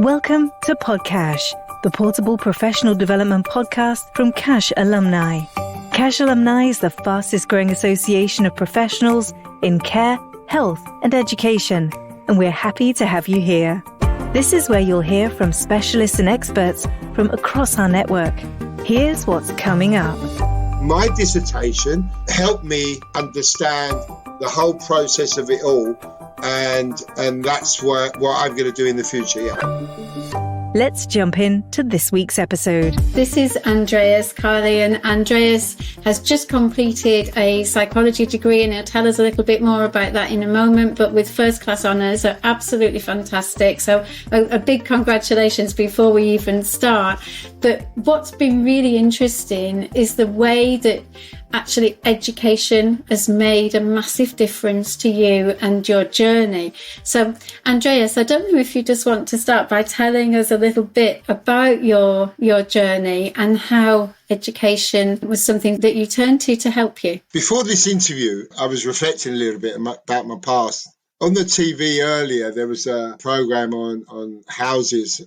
Welcome to Podcash, the portable professional development podcast from Cash Alumni. Cash Alumni is the fastest growing association of professionals in care, health, and education, and we're happy to have you here. This is where you'll hear from specialists and experts from across our network. Here's what's coming up. My dissertation helped me understand the whole process of it all, and that's what I'm going to do in the future. Let's jump in to this week's episode. This is Andreas Kalli, and Andreas has just completed a psychology degree, and he'll tell us a little bit more about that in a moment, but with first class honours are absolutely fantastic. So a big congratulations before we even start. But what's been really interesting is the way that actually education has made a massive difference to you and your journey. So Andreas, I don't know if you just want to start by telling us a little bit about your journey and how education was something that you turned to help you. Before this interview, I was reflecting a little bit about my past. On the TV earlier, there was a program on houses.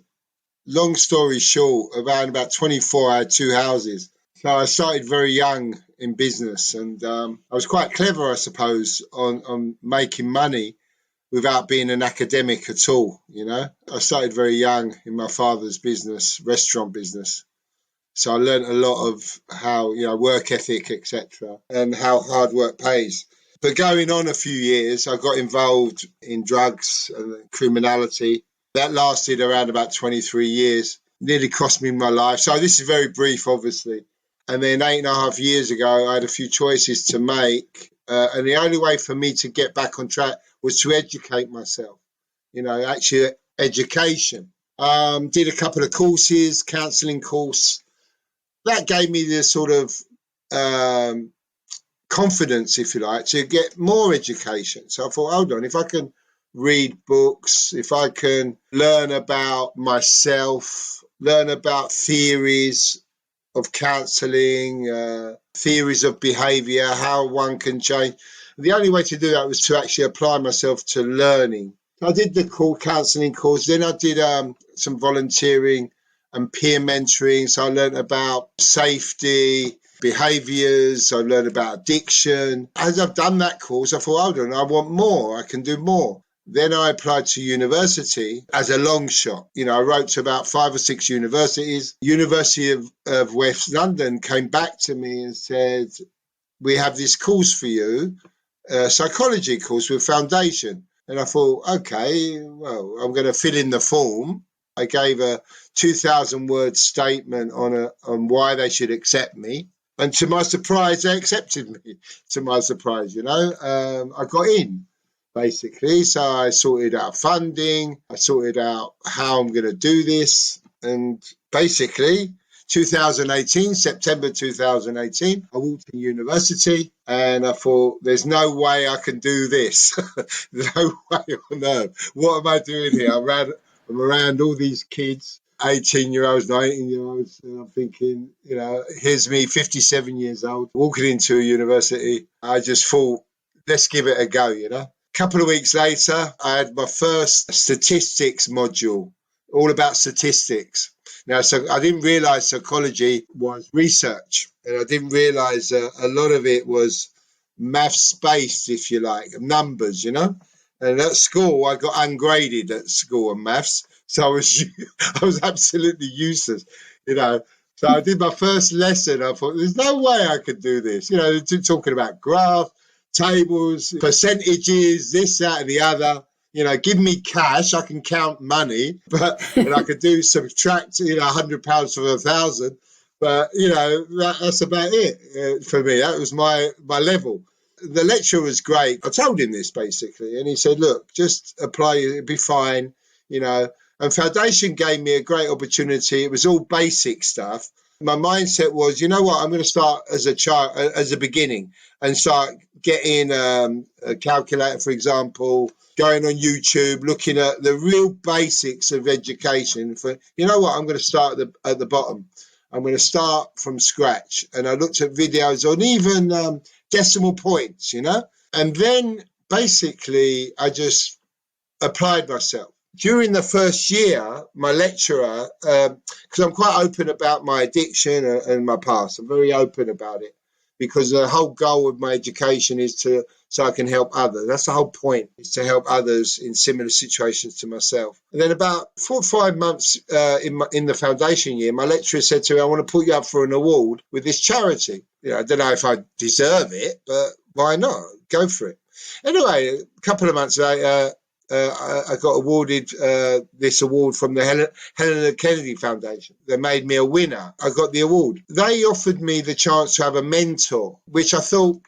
Long story short, around about 24, I had two houses. So I started very young in business, and I was quite clever, I suppose, on making money without being an academic at all, you know. I started very young in my father's business, restaurant business. So I learned a lot of how, work ethic, etc., and how hard work pays. But going on a few years, I got involved in drugs and criminality. That lasted around about 23 years, nearly cost me my life. So this is very brief, obviously. And then 8.5 years ago, I had a few choices to make. And the only way for me to get back on track was to educate myself, actually education. Did a couple of courses, counselling course. That gave me the sort of confidence, if you like, to get more education. So I thought, hold on, if I can read books, if I can learn about myself, learn about theories of counselling, theories of behaviour, how one can change. The only way to do that was to actually apply myself to learning. I did the counselling course, then I did some volunteering and peer mentoring. So I learned about safety, behaviours, I learned about addiction. As I've done that course, I thought, hold on, I want more, I can do more. Then I applied to university as a long shot. I wrote to about 5 or 6 universities. University of West London came back to me and said, we have this course for you, a psychology course with foundation. And I thought, okay, well, I'm going to fill in the form. I gave a 2,000-word statement on why they should accept me. And to my surprise, they accepted me. To my surprise, I got in. Basically, so I sorted out funding, I sorted out how I'm going to do this, and basically, September 2018, I walked in university, and I thought, there's no way I can do this. No way on earth. What am I doing here? I'm around all these kids, 18-year-olds, 19-year-olds, and I'm thinking, here's me, 57 years old, walking into a university. I just thought, let's give it a go, Couple of weeks later, I had my first statistics module, all about statistics. Now, so I didn't realise psychology was research, and I didn't realise a lot of it was maths-based, if you like, numbers, And at school, I got ungraded at school on maths, so I was absolutely useless, So I did my first lesson. I thought, there's no way I could do this. Talking about graph, tables, percentages, this, that, and the other. Give me cash, I can count money, and I could do subtract, £100 from 1,000. But that's about it for me. That was my level. The lecturer was great. I told him this basically, and he said, "Look, just apply, it'll be fine." And foundation gave me a great opportunity. It was all basic stuff. My mindset was, you know what, I'm going to start as a beginning and start getting a calculator, for example, going on YouTube, looking at the real basics of education. I'm going to start at the bottom. I'm going to start from scratch. And I looked at videos on even decimal points, And then basically I just applied myself. during the first year, my lecturer, because I'm quite open about my addiction and my past, I'm very open about it, because the whole goal of my education is so I can help others. That's the whole point, is to help others in similar situations to myself. And then about 4 or 5 months in the foundation year, my lecturer said to me, I want to put you up for an award with this charity. I don't know if I deserve it, but why not? Go for it. Anyway, a couple of months later, I got awarded this award from the Helen Kennedy Foundation. They made me a winner. I got the award. They offered me the chance to have a mentor, which I thought,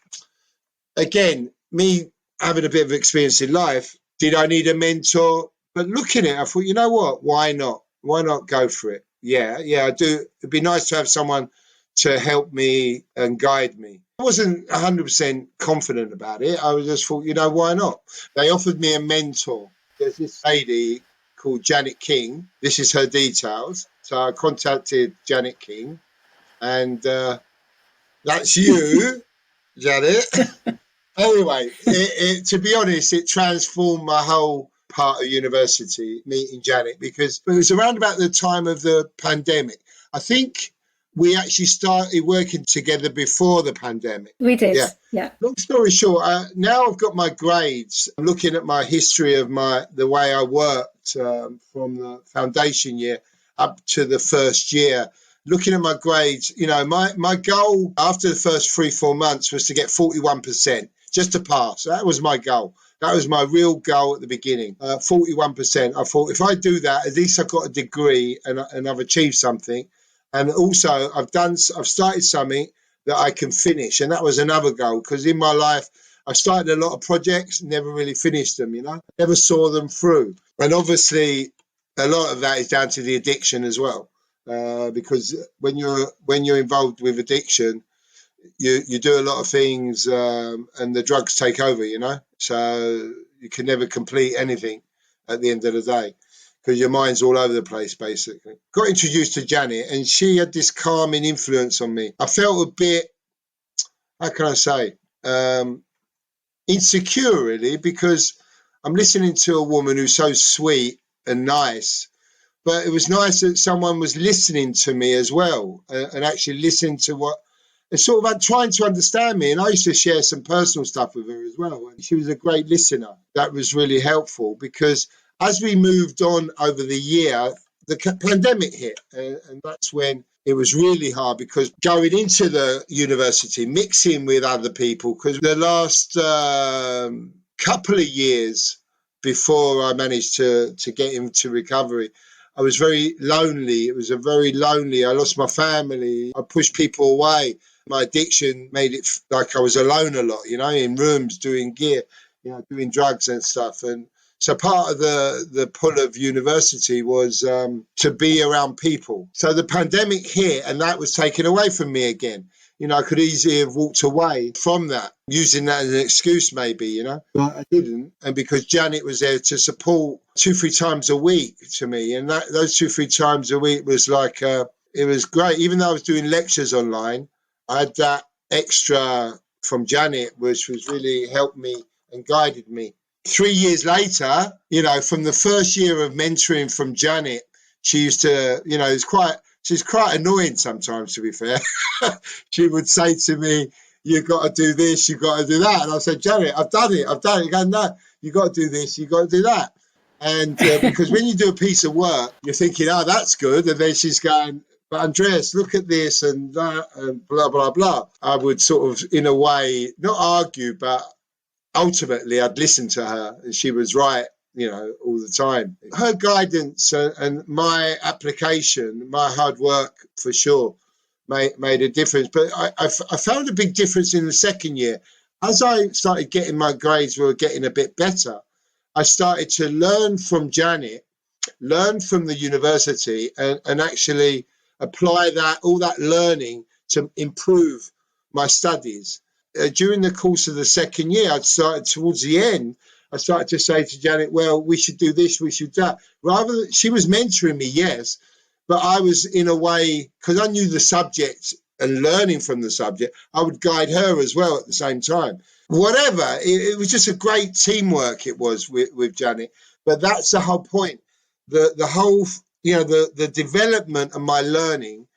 again, me having a bit of experience in life, did I need a mentor? But looking at it, I thought, you know what? Why not? Why not go for it? Yeah, I do. It'd be nice to have someone to help me and guide me. I wasn't 100% confident about it. I just thought, why not? They offered me a mentor. There's this lady called Janet King. This is her details. So I contacted Janet King, and that's you, Janet. Anyway, to be honest, it transformed my whole part of university, meeting Janet, because it was around about the time of the pandemic. I think we actually started working together before the pandemic. We did, yeah. Long story short, now I've got my grades. I'm looking at my history of the way I worked from the foundation year up to the first year. Looking at my grades, my goal after the first 3-4 months was to get 41%, just to pass. That was my goal. That was my real goal at the beginning, 41%. I thought, if I do that, at least I've got a degree and I've achieved something. And also, I've started something that I can finish. And that was another goal, because in my life, I started a lot of projects, never really finished them, never saw them through. And obviously, a lot of that is down to the addiction as well. Because when you're involved with addiction, you do a lot of things and the drugs take over, so you can never complete anything at the end of the day, because your mind's all over the place, basically. Got introduced to Janet, and she had this calming influence on me. I felt a bit, how can I say, insecure, really, because I'm listening to a woman who's so sweet and nice. But it was nice that someone was listening to me as well, and actually listening to what, and sort of trying to understand me. And I used to share some personal stuff with her as well. And she was a great listener. That was really helpful, because as we moved on over the year, the pandemic hit. And that's when it was really hard, because going into the university, mixing with other people, because the last couple of years before I managed to get into recovery, I was very lonely. It was very lonely. I lost my family. I pushed people away. My addiction made it like I was alone a lot, in rooms doing gear, doing drugs and stuff. And so part of the pull of university was to be around people. So the pandemic hit, and that was taken away from me again. I could easily have walked away from that, using that as an excuse maybe, but I didn't. And because Janet was there to support 2-3 times a week to me, and those 2-3 times a week was like, it was great. Even though I was doing lectures online, I had that extra from Janet, which was really helped me and guided me. 3 years later, from the first year of mentoring from Janet, she used to, she's quite annoying sometimes, to be fair. She would say to me, you've got to do this, you've got to do that. And I said, Janet, I've done it. You go, no, you've got to do this, you've got to do that. And because when you do a piece of work, you're thinking, oh, that's good. And then she's going, but Andreas, look at this and that and blah, blah, blah. I would sort of, in a way, not argue, but ultimately I'd listen to her, and she was right, all the time. Her guidance and my application, my hard work for sure made a difference. But I found a big difference in the second year. As I started getting my grades were getting a bit better, I started to learn from Janet, learn from the university, and actually apply all that learning to improve my studies. During the course of the second year, I started towards the end, I started to say to Janet, well, we should do this, we should do that. She was mentoring me, yes, but I was in a way, because I knew the subject and learning from the subject, I would guide her as well at the same time. Whatever, it was just a great teamwork it was with Janet. But that's the whole point. the whole, the development of my learning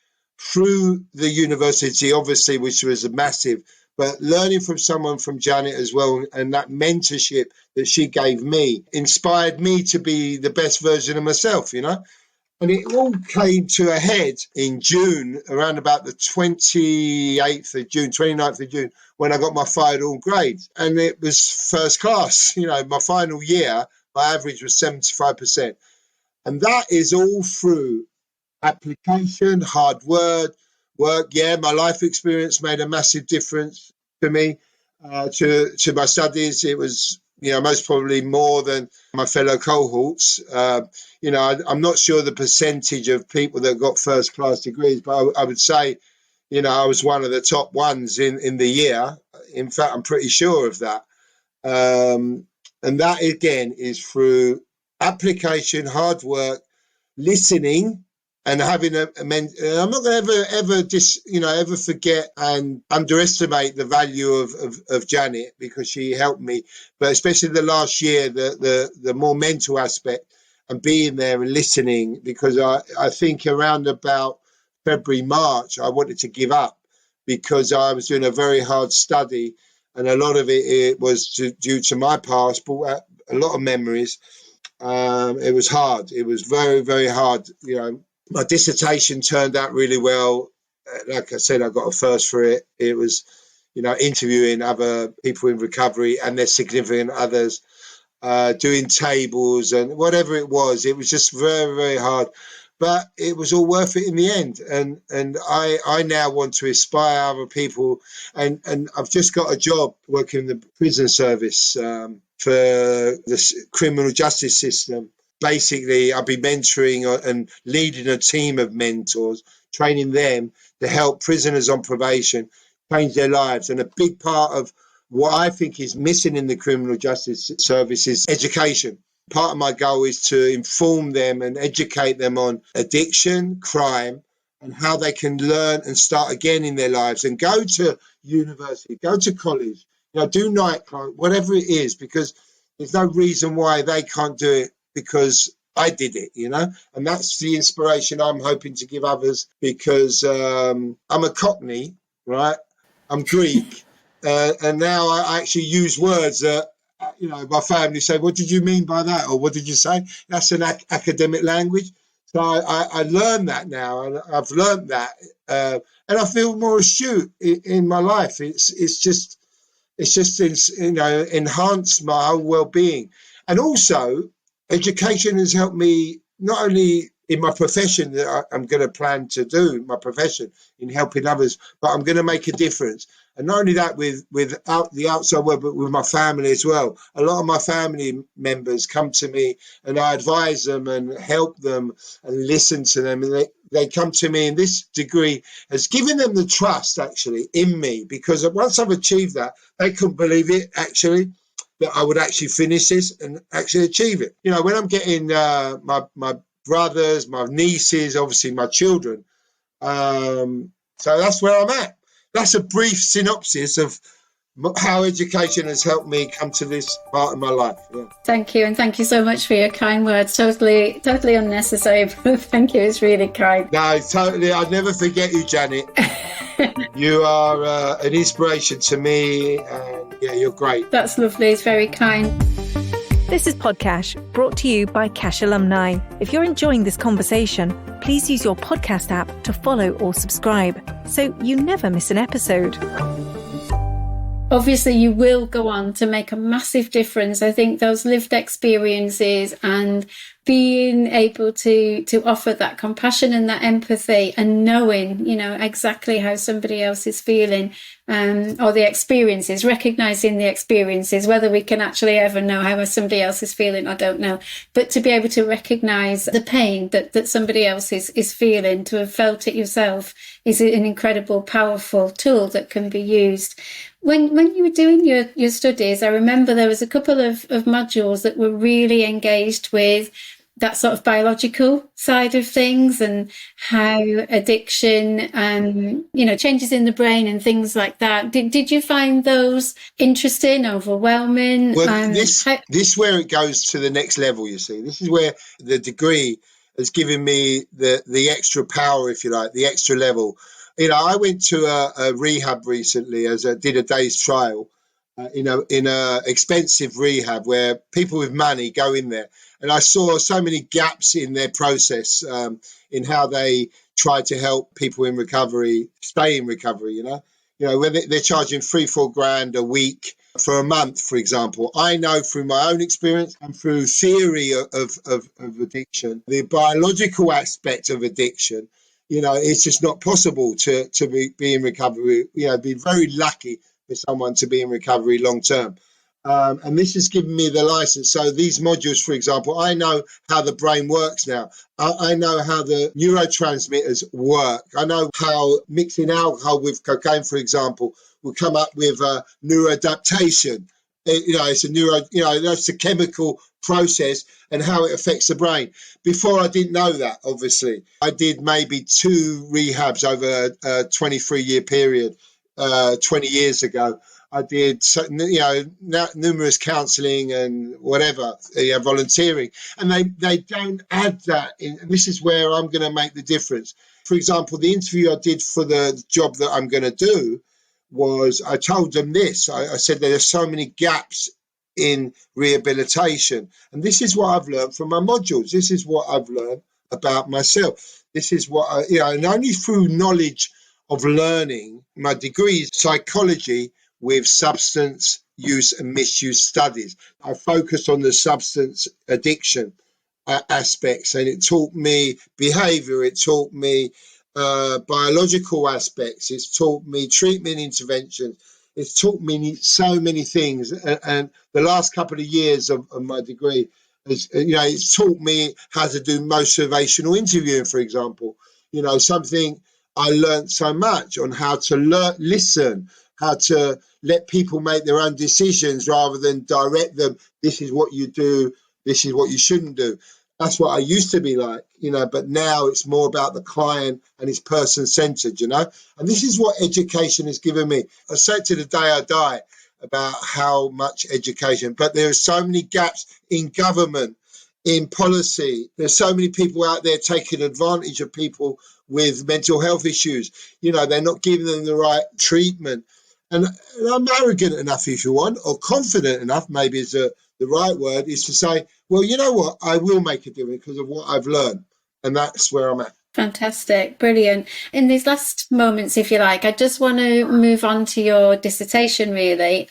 through the university, obviously, which was a massive, but learning from someone from Janet as well, and that mentorship that she gave me inspired me to be the best version of myself, And it all came to a head in June, around about the 28th of June, 29th of June, when I got my final grades. And it was first class. My final year, my average was 75%. And that is all through application, hard work. Yeah, my life experience made a massive difference to me, to my studies. It was, most probably more than my fellow cohorts. I'm not sure the percentage of people that got first class degrees, but I would say, I was one of the top ones in the year. In fact, I'm pretty sure of that. And that again is through application, hard work, listening, and having I'm not going to ever forget and underestimate the value of Janet, because she helped me, but especially the last year, the more mental aspect and being there and listening, because I think around about February, March, I wanted to give up because I was doing a very hard study, and a lot of it was due to my past, brought a lot of memories. It was hard. It was very, very hard. My dissertation turned out really well. Like I said, I got a first for it. It was, interviewing other people in recovery and their significant others, doing tables and whatever it was. It was just very, very hard. But it was all worth it in the end. And I now want to inspire other people. And I've just got a job working in the prison service for the criminal justice system. Basically, I'll be mentoring and leading a team of mentors, training them to help prisoners on probation change their lives. And a big part of what I think is missing in the criminal justice service is education. Part of my goal is to inform them and educate them on addiction, crime, and how they can learn and start again in their lives and go to university, go to college, do nightclub, whatever it is, because there's no reason why they can't do it, because I did it, and that's the inspiration I'm hoping to give others, because I'm a Cockney, right? I'm Greek, and now I actually use words that, my family say, what did you mean by that? Or what did you say? That's an academic language. So I learned that now, and I've learned that, and I feel more astute in my life. It's just enhanced my whole well-being. And also, education has helped me not only in my profession that I'm going to plan to do, my profession in helping others, but I'm going to make a difference. And not only that with the outside world, but with my family as well. A lot of my family members come to me and I advise them and help them and listen to them. And they come to me, and this degree has given them the trust actually in me, because once I've achieved that, they couldn't believe it actually, that I would actually finish this and actually achieve it. When I'm getting my brothers, my nieces, obviously my children. So that's where I'm at. That's a brief synopsis of how education has helped me come to this part of my life. Yeah. Thank you, and thank you so much for your kind words. Totally unnecessary, but thank you. It's really kind. No, totally. I'll never forget you, Janet. You are an inspiration to me, and yeah, you're great. That's lovely. It's very kind. This is Podcash, brought to you by Cash Alumni. If you're enjoying this conversation, please use your podcast app to follow or subscribe so you never miss an episode. Obviously, you will go on to make a massive difference. I think those lived experiences and being able to offer that compassion and that empathy and knowing, exactly how somebody else is feeling, or the experiences, recognizing the experiences, whether we can actually ever know how somebody else is feeling, I don't know. But to be able to recognize the pain that somebody else is feeling, to have felt it yourself, is an incredible, powerful tool that can be used. When you were doing your studies, I remember there was a couple of modules that were really engaged with that sort of biological side of things and how addiction, changes in the brain and things like that. Did you find those interesting, overwhelming? Well, this where it goes to the next level, you see. This is where the degree has given me the extra power, if you like, the extra level. I went to a rehab recently as I did a day's trial in a expensive rehab where people with money go in there. And I saw so many gaps in their process, in how they try to help people in recovery stay in recovery, when they're charging 3-4 grand a week for a month, for example. I know through my own experience and through theory of addiction, the biological aspect of addiction, it's just not possible to be in recovery. Be very lucky for someone to be in recovery long term. And this has given me the license. So these modules, for example, I know how the brain works now. I know how the neurotransmitters work. I know how mixing alcohol with cocaine, for example, will come up with neuroadaptation. It's that's a chemical process and how it affects the brain. Before, I didn't know that, obviously. I did maybe 2 rehabs over a 23-year period 20 years ago. I did, numerous counselling and whatever, volunteering, and they don't add that in. And this is where I'm going to make the difference. For example, the interview I did for the job that I'm going to do was, I told them this. I said there are so many gaps in rehabilitation, and this is what I've learned from my modules. This is what I've learned about myself. This is what and only through knowledge of learning. My degree is psychology with substance use and misuse studies. I focused on the substance addiction aspects, and it taught me behavior, it taught me biological aspects, it's taught me treatment interventions, it's taught me so many things. And the last couple of years of my degree, it's taught me how to do motivational interviewing, for example. Something I learned so much on how to listen, how to let people make their own decisions rather than direct them. This is what you do. This is what you shouldn't do. That's what I used to be like, but now it's more about the client and it's person-centered, And this is what education has given me. I say it to the day I die about how much education, but there are so many gaps in government, in policy. There's so many people out there taking advantage of people with mental health issues. They're not giving them the right treatment. And I'm arrogant enough, if you want, or confident enough, maybe is the right word, is to say, well, you know what, I will make a difference because of what I've learned. And that's where I'm at. Fantastic. Brilliant. In these last moments, if you like, I just want to move on to your dissertation, really,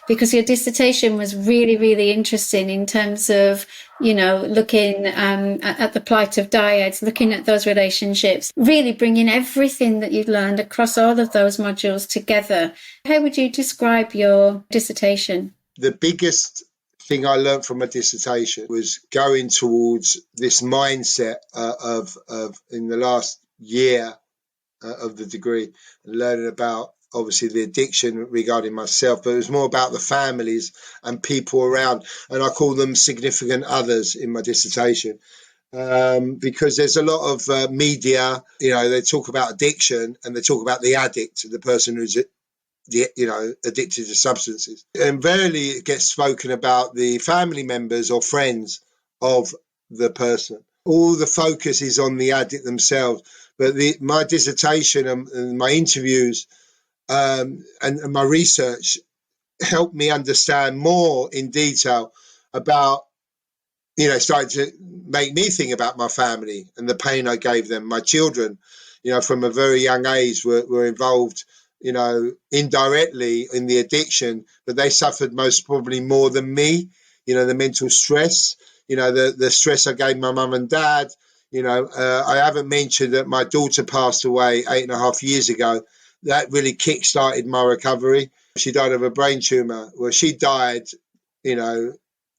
because your dissertation was really, really interesting in terms of, looking at the plight of dyads, looking at those relationships, really bringing everything that you've learned across all of those modules together. How would you describe your dissertation? The biggest thing I learned from my dissertation was going towards this mindset of in the last year of the degree, and learning about obviously the addiction regarding myself, but it was more about the families and people around, and I call them significant others in my dissertation, because there's a lot of media, they talk about addiction and they talk about the addict, the person who's addicted to substances, and rarely it gets spoken about the family members or friends of the person. All the focus is on the addict themselves. But my dissertation and my interviews and my research helped me understand more in detail about, starting to make me think about my family and the pain I gave them. My children, from a very young age were involved, indirectly in the addiction, but they suffered most probably more than me. The mental stress, the stress I gave my mum and dad. I haven't mentioned that my daughter passed away 8.5 years ago. That really kick-started my recovery. She died of a brain tumour. Well, she died, knowing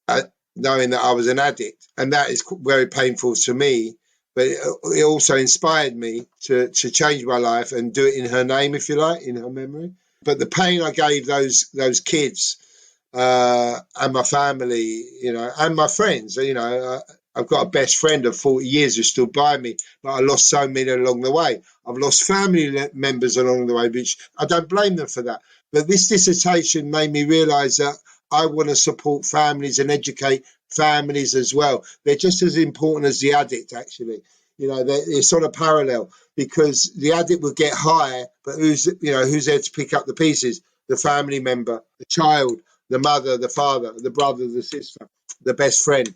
that I was an addict. And that is very painful to me. But it also inspired me to change my life and do it in her name, if you like, in her memory. But the pain I gave those kids and my family, and my friends, I've got a best friend of 40 years who's still by me, but I lost so many along the way. I've lost family members along the way, which I don't blame them for that. But this dissertation made me realise that I want to support families and educate families as well. They're just as important as the addict, actually. It's on a parallel, because the addict will get high, but who's there to pick up the pieces? The family member, the child, the mother, the father, the brother, the sister, the best friend.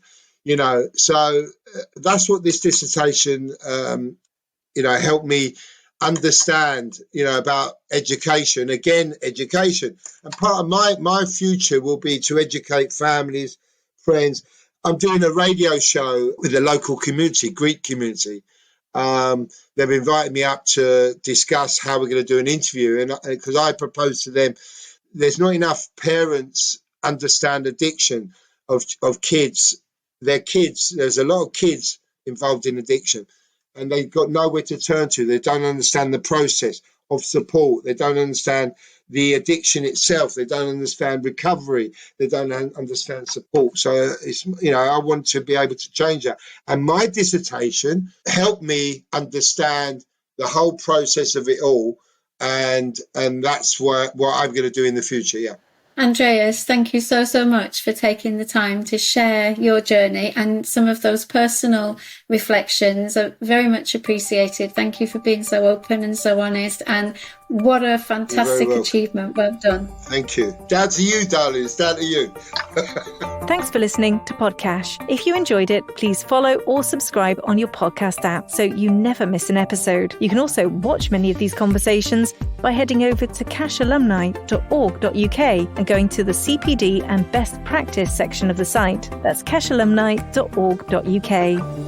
So that's what this dissertation, helped me understand, about education. Again, education. And part of my future will be to educate families, friends. I'm doing a radio show with the local community, Greek community. They've invited me up to discuss how we're going to do an interview. And because I proposed to them, there's not enough parents understand addiction of kids. Their kids, there's a lot of kids involved in addiction, and they've got nowhere to turn to. They don't understand the process of support. They don't understand the addiction itself. They don't understand recovery. They don't understand support. So I want to be able to change that. And my dissertation helped me understand the whole process of it all. And that's what I'm going to do in the future. Yeah. Andreas, thank you so much for taking the time to share your journey, and some of those personal reflections are very much appreciated. Thank you for being so open and so honest, and what a fantastic achievement. Well done. Thank you. Down to you, darling. It's down to you. Thanks for listening to Podcash. If you enjoyed it, please follow or subscribe on your podcast app so you never miss an episode. You can also watch many of these conversations by heading over to cashalumni.org.uk and going to the CPD and best practice section of the site. That's cashalumni.org.uk.